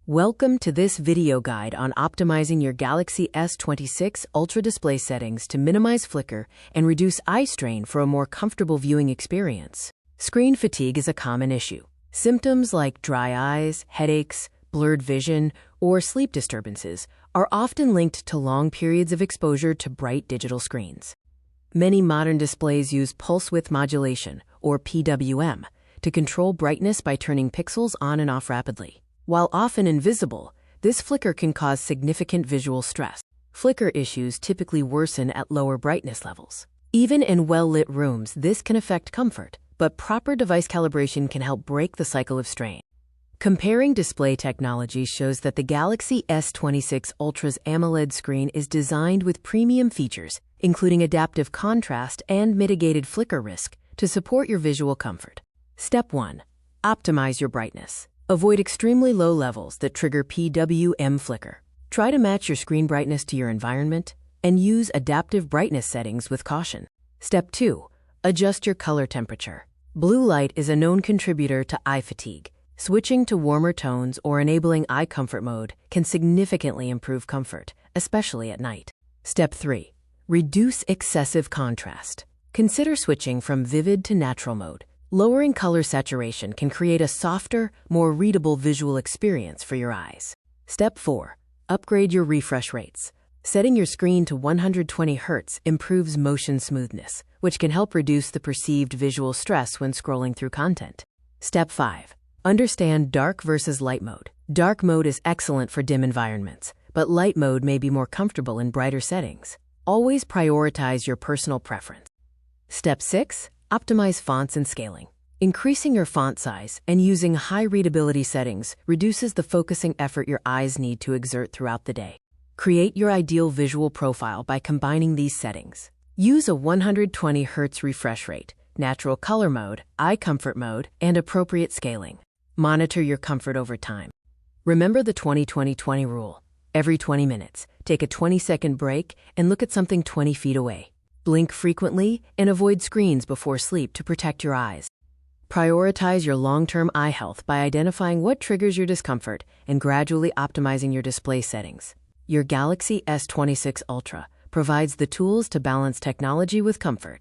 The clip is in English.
Welcome to this video guide on optimizing your Galaxy S26 Ultra display settings to minimize flicker and reduce eye strain for a more comfortable viewing experience. Screen fatigue is a common issue. Symptoms like dry eyes, headaches, blurred vision, or sleep disturbances are often linked to long periods of exposure to bright digital screens. Many modern displays use pulse width modulation, or PWM, to control brightness by turning pixels on and off rapidly. While often invisible, this flicker can cause significant visual stress. Flicker issues typically worsen at lower brightness levels. Even in well-lit rooms, this can affect comfort, but proper device calibration can help break the cycle of strain. Comparing display technology shows that the Galaxy S26 Ultra's AMOLED screen is designed with premium features, including adaptive contrast and mitigated flicker risk, to support your visual comfort. Step 1. Optimize your brightness. Avoid extremely low levels that trigger PWM flicker. Try to match your screen brightness to your environment and use adaptive brightness settings with caution. Step 2. Adjust your color temperature. Blue light is a known contributor to eye fatigue. Switching to warmer tones or enabling eye comfort mode can significantly improve comfort, especially at night. Step 3. Reduce excessive contrast. Consider switching from vivid to natural mode. Lowering color saturation can create a softer, more readable visual experience for your eyes. Step 4. Upgrade your refresh rates. Setting your screen to 120 Hz improves motion smoothness, which can help reduce the perceived visual stress when scrolling through content. Step 5. Understand dark versus light mode. Dark mode is excellent for dim environments, but light mode may be more comfortable in brighter settings. Always prioritize your personal preference. Step 6. Optimize fonts and scaling. Increasing your font size and using high readability settings reduces the focusing effort your eyes need to exert throughout the day. Create your ideal visual profile by combining these settings. Use a 120 Hz refresh rate, natural color mode, eye comfort mode, and appropriate scaling. Monitor your comfort over time. Remember the 20-20-20 rule. Every 20 minutes, take a 20-second break and look at something 20 feet away. Blink frequently and avoid screens before sleep to protect your eyes. Prioritize your long-term eye health by identifying what triggers your discomfort and gradually optimizing your display settings. Your Galaxy S26 Ultra provides the tools to balance technology with comfort.